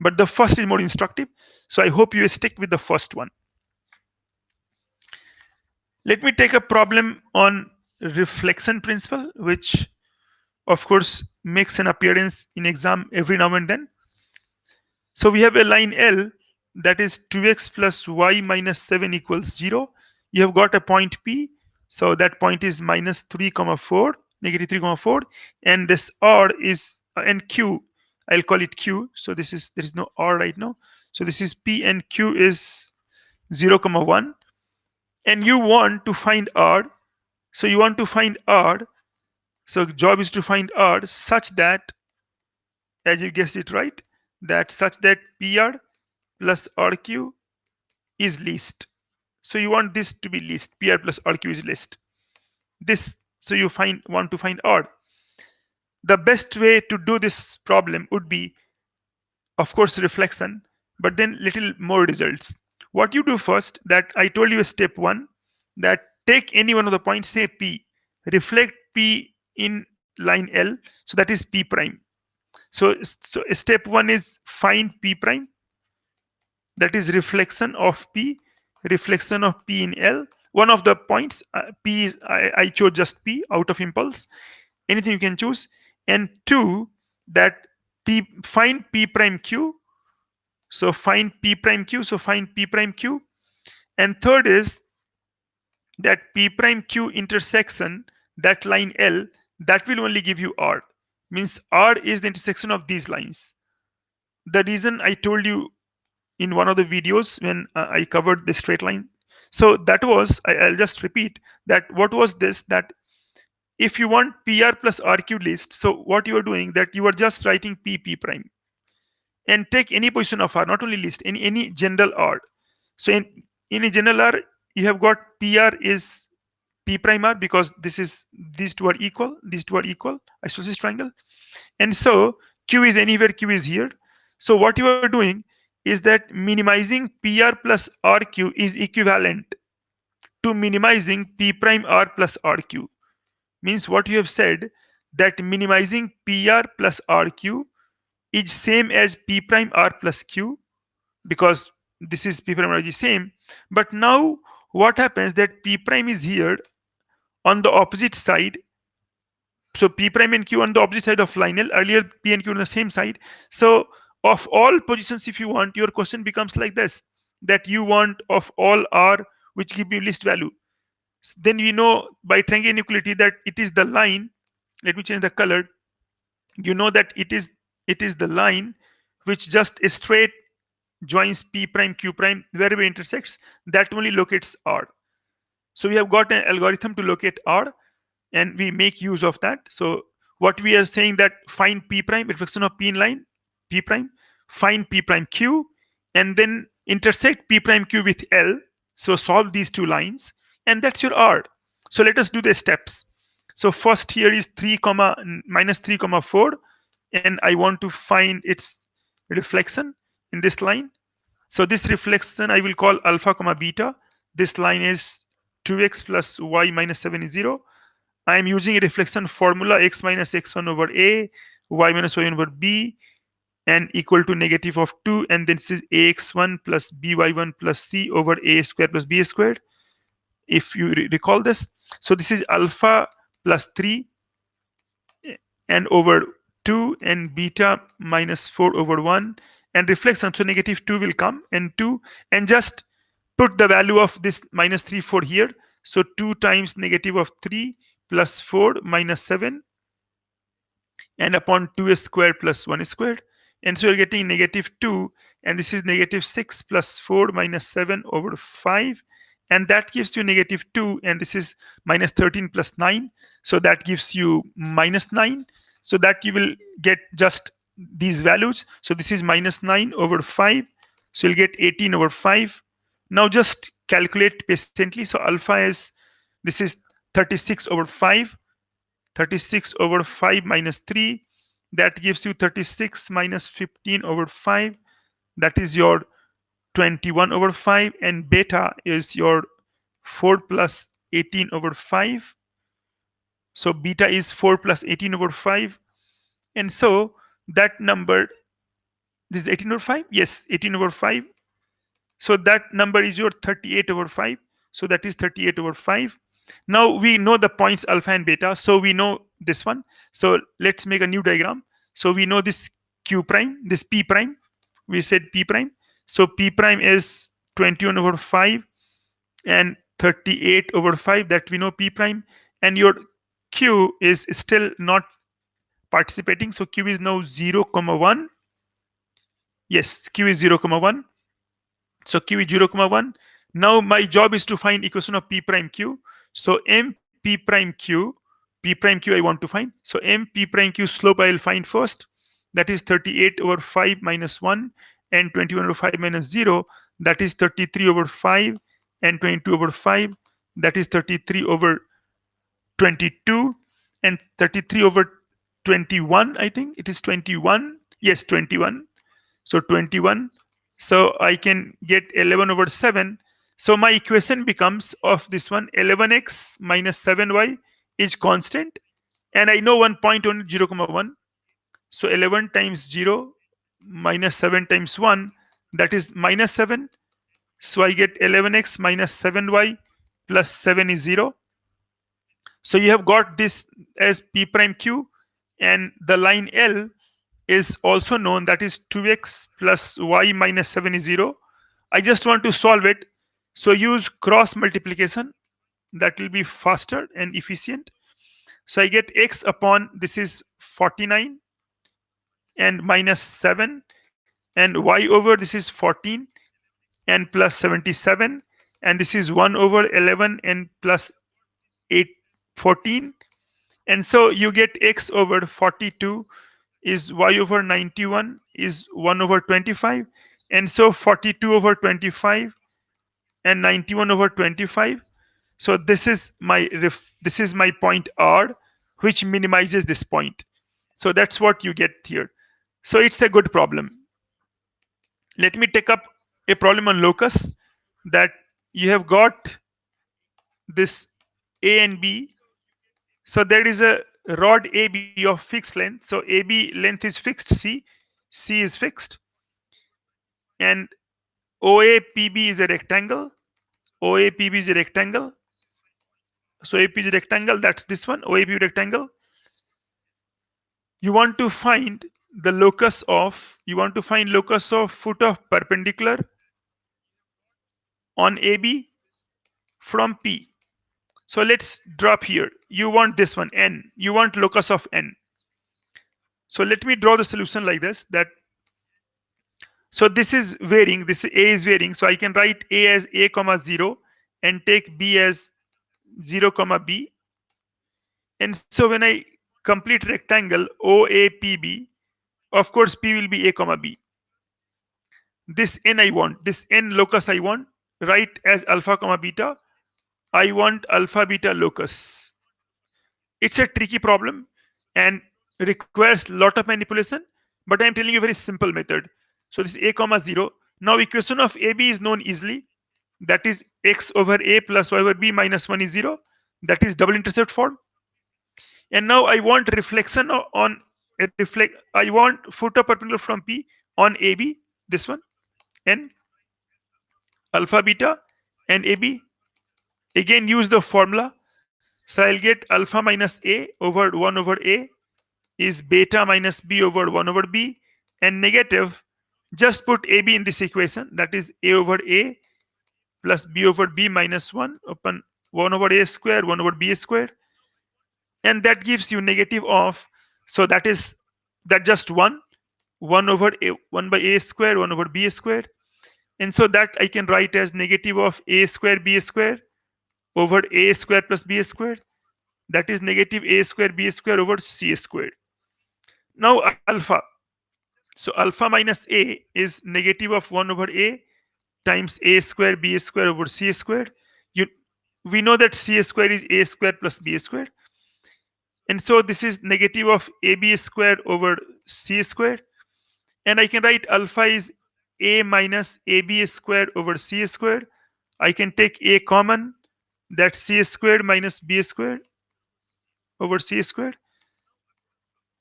but the first is more instructive. So I hope you stick with the first one. Let me take a problem on reflection principle, which of course makes an appearance in exam every now and then. So we have a line L that is 2x plus y minus 7 equals 0. You have got a point P. So that point is minus 3 comma 4, negative 3 comma 4. And this R is, and Q, I'll call it Q. So there is no R right now. So this is P, and Q is 0 comma 1. And you want to find R. So you want to find R. So job is to find R such that, as you guessed it right, that such that PR plus RQ is least. So you want this to be least. PR plus RQ is least. This, so you want to find R. The best way to do this problem would be, of course, reflection, but then little more results. What you do first, that I told you step 1, that take any one of the points, say P, reflect P in line L, so that is P prime. So step 1 is find P prime, that is reflection of P in L. One of the points, P is, I chose just P out of impulse. Anything you can choose. And 2, that find P prime Q. So find P prime Q. So find P prime Q. And third is that P prime Q intersection, that line L, that will only give you R. Means R is the intersection of these lines. The reason I told you in one of the videos when I covered the straight line. So that was, I'll just repeat that. What was this? That if you want PR plus RQ list, so what you are doing, that you are just writing P prime and take any position of R, not only list, any general R. So in a general R, you have got PR is P prime R, because these two are equal, isosceles triangle. And so Q is anywhere, Q is here. So what you are doing is that minimizing PR plus RQ is equivalent to minimizing P prime R plus RQ. Means what you have said, that minimizing PR plus RQ is same as P prime R plus Q, because this is P prime R is same. But now what happens, that P prime is here on the opposite side. So P prime and Q on the opposite side of line L. Earlier P and Q on the same side. So of all positions, if you want, your question becomes like this, that you want of all R which give you least value. Then we know by triangle inequality that it is the line. Let me change the color. You know that it is the line which just straight joins P prime, Q prime, wherever it intersects, that only locates R. So we have got an algorithm to locate R, and we make use of that. So what we are saying that find P prime, reflection of P in line, P prime, find P prime Q, and then intersect P prime Q with L. So solve these two lines, and that's your R. So let us do the steps. So first here is 3 comma minus 3 comma 4, and I want to find its reflection in this line. So this reflection I will call alpha comma beta. This line is 2x plus y minus 7 is 0. I am using a reflection formula x minus x1 over a, y minus y1 over b, and equal to negative of 2. And then this is ax1 plus by1 plus c over a squared plus b squared. If you recall this, so this is alpha plus 3 and over 2 and beta minus 4 over 1, and reflection, so negative 2 will come and 2, and just put the value of this minus 3 4 here. So 2 times negative of 3 plus 4 minus 7 and upon 2 squared plus 1 squared, and so you're getting negative 2, and this is negative 6 plus 4 minus 7 over 5, and that gives you negative 2, and this is minus 13 plus 9, so that gives you minus 9. So that you will get just these values. So this is minus 9 over 5, so you'll get 18 over 5. Now just calculate patiently. So alpha is, this is 36 over 5, 36 over 5 minus 3, that gives you 36 minus 15 over 5, that is your 21 over 5, and beta is your 4 plus 18 over 5. So beta is 4 plus 18 over 5, and so that number, this is 18 over 5, yes, 18 over 5. So that number is your 38 over 5. So that is 38 over 5. Now we know the points alpha and beta, so we know this one. So let's make a new diagram. So we know this Q prime, this P prime, we said P prime. So P prime is 21 over 5 and 38 over 5, that we know P prime, and your Q is still not participating. So Q is now 0 comma 1. Yes, Q is 0 comma 1. So Q is 0 comma 1. Now my job is to find equation of P prime Q. So M P prime Q, P prime Q I want to find. So M P prime Q slope I will find first. That is 38 over 5 minus 1, and 21 over 5 minus 0. That is 33 over 5, and 22 over 5. That is 33 over 22, and 33 over 21. I think it is 21. Yes, 21. So 21. So I can get 11 over 7. So my equation becomes of this one, 11x minus 7y is constant, and I know one point on 0 comma 1. So 11 times 0 minus 7 times 1, that is minus 7. So I get 11x minus 7y plus 7 is 0. So you have got this as P prime Q, and the line L is also known, that is 2x plus y minus 7 is 0. I just want to solve it. So use cross multiplication, that will be faster and efficient. So I get x upon, this is 49 and minus 7, and y over, this is 14 and plus 77, and this is 1 over 11 and plus 8 14. And so you get x over 42 is y over 91 is 1 over 25, and so 42 over 25 and 91 over 25. So this is my point R, which minimizes this point. So that's what you get here. So it's a good problem. Let me take up a problem on locus, that you have got this A and B. So there is a rod AB of fixed length. So AB length is fixed, C is fixed, and OAPB is a rectangle. OAPB is a rectangle. So AP is a rectangle, that's this one, OAP rectangle. You want to find the locus of, foot of perpendicular on AB from P. So let's drop here. You want this one, N. You want locus of N. So let me draw the solution like this, that So this is varying. This A is varying. So I can write A as A comma 0 and take B as 0 comma B. And so when I complete rectangle OAPB, of course P will be A comma B. This N I want, this N locus I want, write as alpha comma beta. I want alpha beta locus. It's a tricky problem and requires a lot of manipulation, but I'm telling you a very simple method. So this A comma 0. Now equation of AB is known easily. That is x over A plus y over B minus 1 is 0. That is double intercept form. And now I want reflection on I want photo perpendicular from P on AB, this one, and alpha beta and AB. Again use the formula. So I'll get alpha minus A over 1 over A is beta minus B over 1 over B, and negative, just put AB in this equation. That is A over A plus B over B minus 1 upon 1 over A square, 1 over B square. And that gives you negative of, so that is that just 1 over A, 1 by A square, 1 over B square. And so that I can write as negative of A square B square over A square plus B square. That is negative A square B square over C squared. Now alpha. So alpha minus A is negative of 1 over A times A square B square over C squared. We know that C square is A square plus B squared. And so this is negative of AB square over C squared. And I can write alpha is A minus AB square over C squared. I can take A common, that's C squared minus B squared over C squared.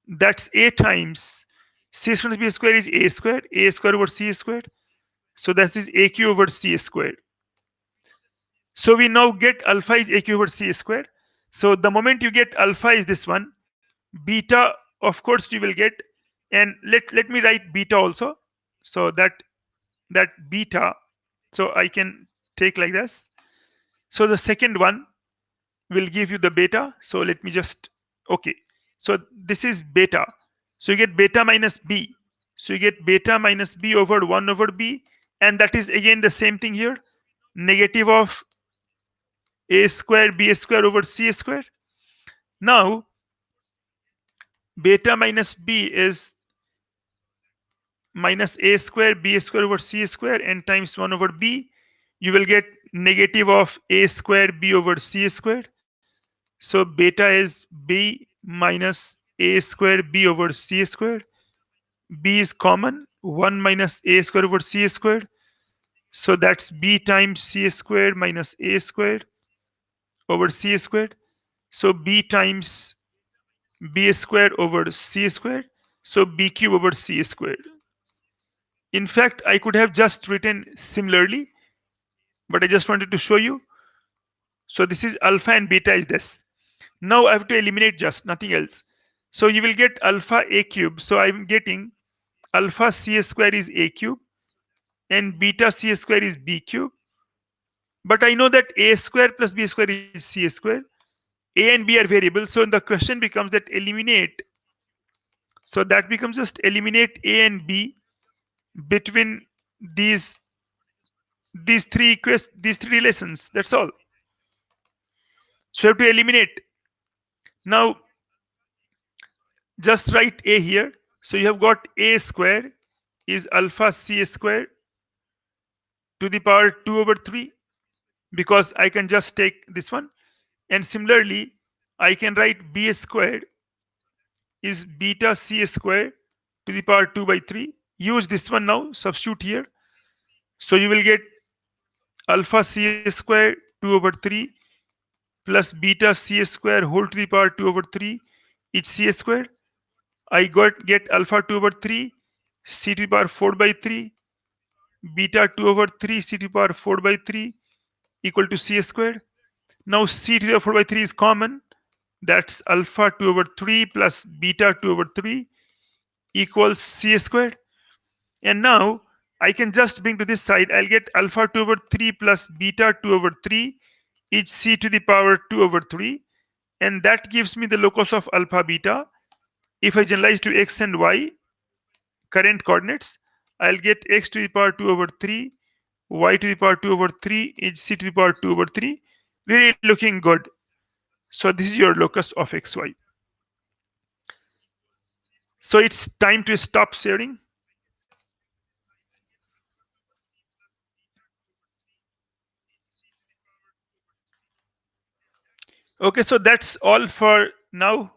That's A times C squared minus B square is A square over C squared. So that is AQ over C squared. So we now get alpha is AQ over C squared. So the moment you get alpha is this one, beta, of course you will get, and let me write beta also. So that beta, so I can take like this. So the second one will give you the beta. So let me just, okay. So this is beta. So you get beta minus B. So you get beta minus B over 1 over B. And that is again the same thing here. Negative of A square B square over C square. Now, beta minus B is minus A square B square over C square and times 1 over B. You will get negative of A square B over C square. So beta is B minus A square B over C square. B is common, 1 minus A square over C square. So that's B times C squared minus A squared over C squared. So B times B squared over C squared. So B cube over C squared. In fact, I could have just written similarly, but I just wanted to show you. So this is alpha and beta is this. Now I have to eliminate just nothing else. So you will get alpha A cube. So I'm getting alpha C square is A cube and beta C square is B cube. But I know that A square plus B square is C square. A and B are variables. So the question becomes that eliminate. So that becomes just eliminate A and B between these three relations. That's all. So you have to eliminate. Now just write A here. So you have got A square is alpha C square to the power 2 over 3, because I can just take this one. And similarly, I can write B squared is beta C square to the power 2 by 3. Use this one now, substitute here. So you will get alpha C square 2 over 3 plus beta C square whole to the power 2 over 3 each C square. I get alpha 2 over 3 C to the power 4 by 3 beta 2 over 3 C to the power 4 by 3 equal to C square. Now C to the power 4 by 3 is common. That's alpha 2 over 3 plus beta 2 over 3 equals C squared. And now I can just bring to this side. I'll get alpha 2 over 3 plus beta 2 over 3 each C to the power 2 over 3. And that gives me the locus of alpha beta. If I generalize to x and y current coordinates, I'll get x to the power 2 over 3, y to the power 2 over 3, is c to the power 2 over 3. Really looking good. So this is your locus of xy. So it's time to stop sharing. Okay, so that's all for now.